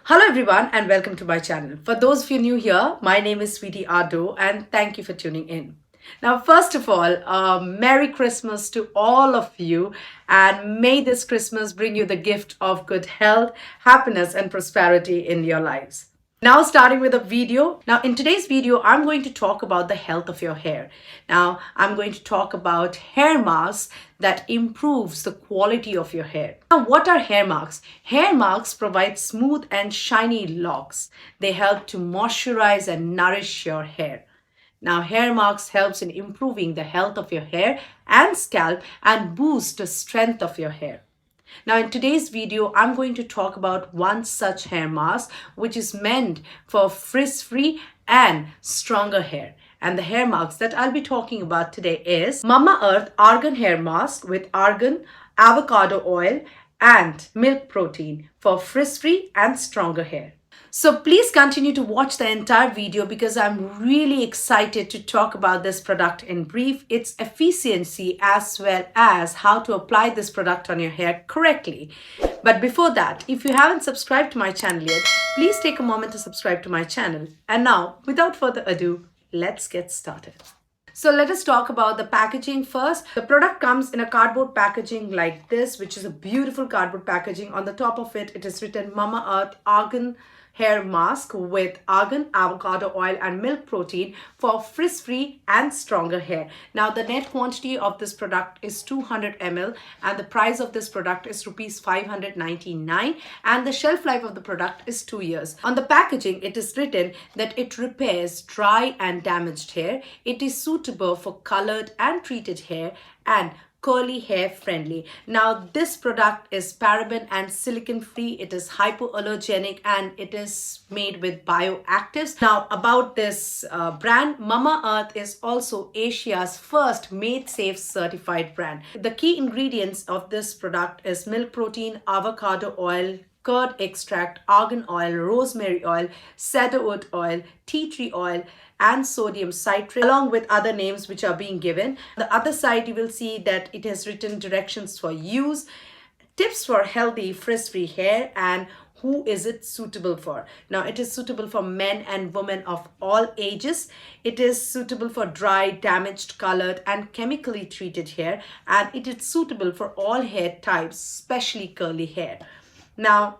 Hello everyone and welcome to my channel. For those of you new here, my name is Sweetie Ado and thank you for tuning in. Now first of all, Merry Christmas to all of you and may this Christmas bring you the gift of good health, happiness and prosperity in your lives. Now starting with a video. Now in today's video, I'm going to talk about the health of your hair. Now I'm going to talk about hair masks that improves the quality of your hair. Now what are hair masks? Hair masks provide smooth and shiny locks. They help to moisturize and nourish your hair. Now hair masks helps in improving the health of your hair and scalp and boost the strength of your hair. Now in today's video, I'm going to talk about one such hair mask which is meant for frizz-free and stronger hair. And the hair mask that I'll be talking about today is Mamaearth Argan Hair Mask with argan, avocado oil and milk protein for frizz-free and stronger hair. So please continue to watch the entire video because I'm really excited to talk about this product in brief, its efficiency as well as how to apply this product on your hair correctly. But before that, if you haven't subscribed to my channel yet, please take a moment to subscribe to my channel. And now, without further ado, let's get started. So let us talk about the packaging first. The product comes in a cardboard packaging like this, which is a beautiful cardboard packaging. On the top of it, it is written Mamaearth Argan Hair Mask with argan, avocado oil and milk protein for frizz-free and stronger hair. Now the net quantity of this product is 200 ml and the price of this product is rupees 599 and the shelf life of the product is 2 years. On the packaging, it is written that it repairs dry and damaged hair. It is suitable for colored and treated hair and curly hair friendly. Now this product is paraben and silicone free. It is hypoallergenic and it is made with bioactives. Now about this brand, Mamaearth is also Asia's first made safe certified brand. The key ingredients of this product is milk protein, avocado oil, curd extract, argan oil, rosemary oil, cedarwood oil, tea tree oil, and sodium citrate, along with other names which are being given. On the other side, you will see that it has written directions for use, tips for healthy frizz-free hair, and who is it suitable for. Now, it is suitable for men and women of all ages. It is suitable for dry, damaged, colored, and chemically treated hair, and it is suitable for all hair types, especially curly hair. Now,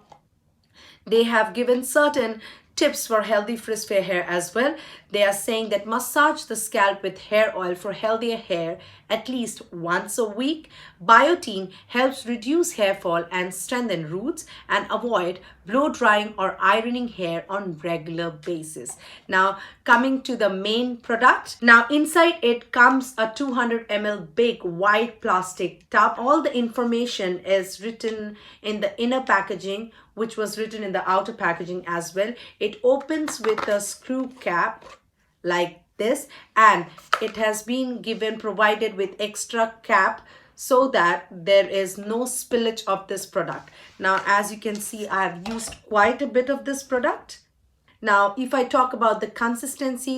they have given certain tips for healthy frizz-free hair as well. They are saying that massage the scalp with hair oil for healthier hair at least once a week. Biotin helps reduce hair fall and strengthen roots and avoid blow drying or ironing hair on regular basis. Now coming to the main product. Now inside it comes a 200 ml big white plastic tub. All the information is written in the inner packaging, which was written in the outer packaging as well. It opens with a screw cap like this and it has been provided with extra cap so that there is no spillage of this product. Now as you can see, I have used quite a bit of this product. Now, if I talk about the consistency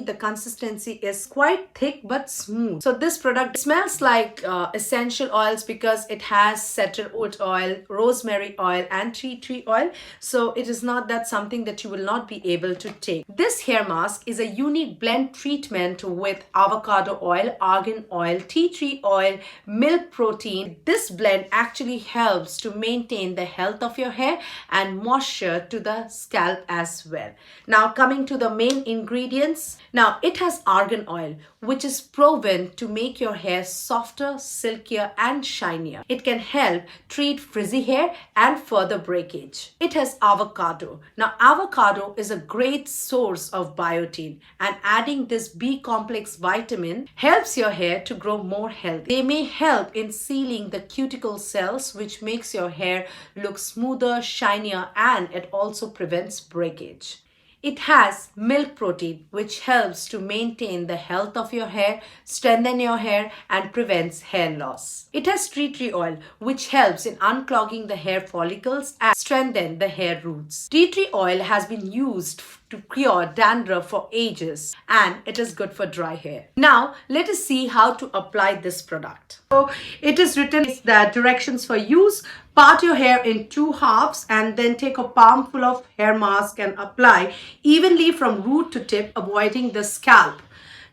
is quite thick but smooth. So this product smells like essential oils because it has cedarwood oil, rosemary oil and tea tree oil. So it is not that something that you will not be able to take. This hair mask is a unique blend treatment with avocado oil, argan oil, tea tree oil, milk protein. This blend actually helps to maintain the health of your hair and moisture to the scalp as well. Now coming to the main ingredients. Now it has argan oil, which is proven to make your hair softer, silkier and shinier. It can help treat frizzy hair and further breakage. It has avocado. Now avocado is a great source of biotin and adding this B complex vitamin helps your hair to grow more healthy. They may help in sealing the cuticle cells, which makes your hair look smoother, shinier and it also prevents breakage. It has milk protein, which helps to maintain the health of your hair, strengthen your hair, and prevents hair loss. It has tea tree oil, which helps in unclogging the hair follicles and strengthen the hair roots. Tea tree oil has been used to cure dandruff for ages and it is good for dry hair. Now let us see how to apply this product. So it is written that directions for use, Part your hair in two halves and then take a palmful of hair mask and apply evenly from root to tip, avoiding the scalp.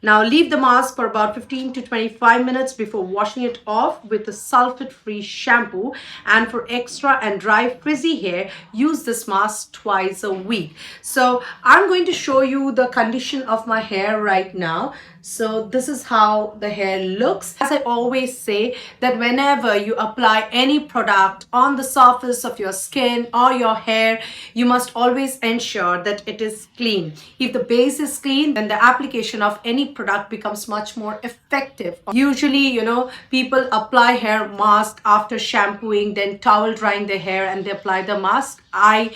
Now leave the mask for about 15 to 25 minutes before washing it off with the sulfate-free shampoo. And for extra and dry frizzy hair, use this mask twice a week. So I'm going to show you the condition of my hair right now. So this is how the hair looks. As I always say, that whenever you apply any product on the surface of your skin or your hair, you must always ensure that it is clean. If the base is clean, then the application of any product becomes much more effective. Usually, people apply hair mask after shampooing, then towel drying their hair and they apply the mask. I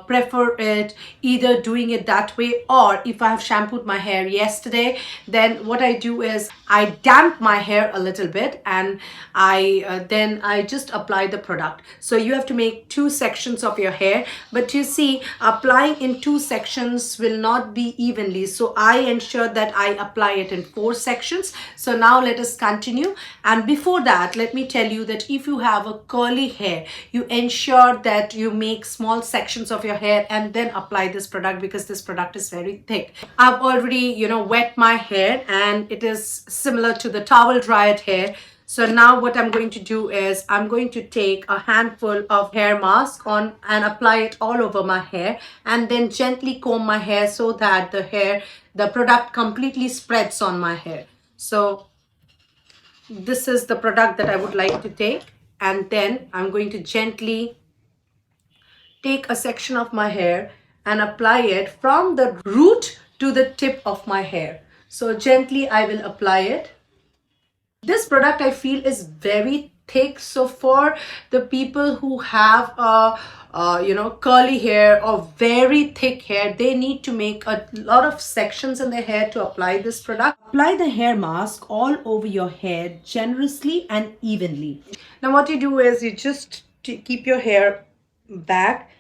prefer it either doing it that way, or if I have shampooed my hair yesterday, then what I do is I damp my hair a little bit and then I just apply the product. So you have to make two sections of your hair, but you see, applying in two sections will not be evenly. So I ensure that I apply it in 4 sections. So now let us continue. And before that, let me tell you that if you have a curly hair, you ensure that you make small sections of your hair and then apply this product, because this product is very thick. I've already, wet my hair and it is similar to the towel dried hair. So now what I'm going to do is I'm going to take a handful of hair mask on and apply it all over my hair and then gently comb my hair so that the product completely spreads on my hair. So this is the product that I would like to take, and then I'm going to gently take a section of my hair and apply it from the root to the tip of my hair. So gently I will apply it. This product I feel is very thick. So for the people who have curly hair or very thick hair, they need to make a lot of sections in their hair to apply this product. Apply the hair mask all over your hair generously and evenly. Now what you do is you just keep your hair back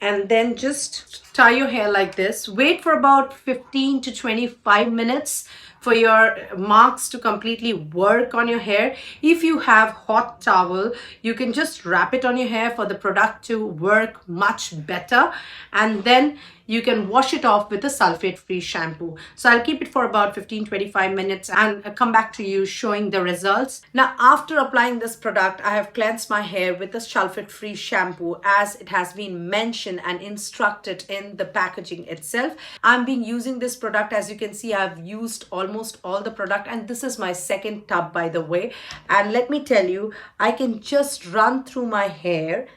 and then just tie your hair like this. Wait for about 15 to 25 minutes for your marks to completely work on your hair. If you have hot towel, you can just wrap it on your hair for the product to work much better, and then you can wash it off with a sulfate-free shampoo. So I'll keep it for about 15-25 minutes and come back to you showing the results. Now after applying this product, I have cleansed my hair with the sulfate-free shampoo as it has been mentioned and instructed in the packaging itself. I'm been using this product. As you can see, I've used almost all the product, and this is my second tub, by the way. And let me tell you, I can just run through my hair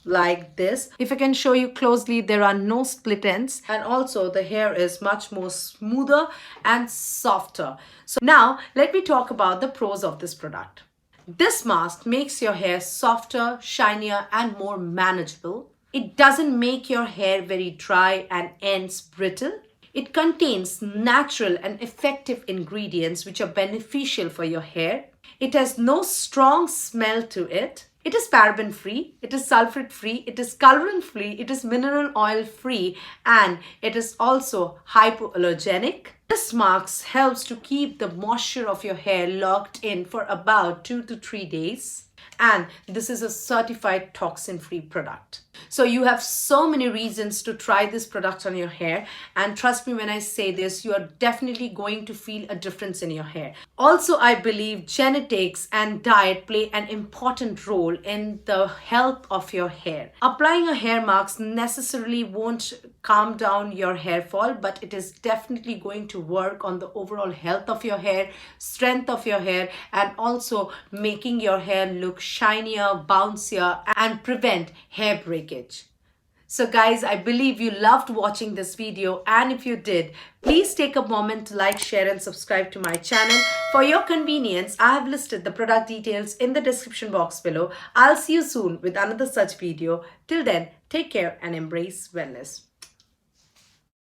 like this. If I can show you closely, there are no split ends, and also the hair is much more smoother and softer. So now let me talk about the pros of this product. This mask makes your hair softer, shinier and more manageable. It doesn't make your hair very dry and ends brittle. It contains natural and effective ingredients which are beneficial for your hair. It has no strong smell to it. It is paraben free, it is sulfate free, it is colorant free, it is mineral oil free, and it is also hypoallergenic. This mask helps to keep the moisture of your hair locked in for about 2 to 3 days. And this is a certified toxin-free product. So you have so many reasons to try this product on your hair, and trust me when I say this, you are definitely going to feel a difference in your hair. Also, I believe genetics and diet play an important role in the health of your hair. Applying a hair mask necessarily won't calm down your hair fall, but it is definitely going to work on the overall health of your hair, strength of your hair, and also making your hair look shinier, bouncier, and prevent hair breakage. So guys, I believe you loved watching this video, and if you did, please take a moment to like, share and subscribe to my channel. For your convenience, I have listed the product details in the description box below. I'll see you soon with another such video. Till then, take care and embrace wellness.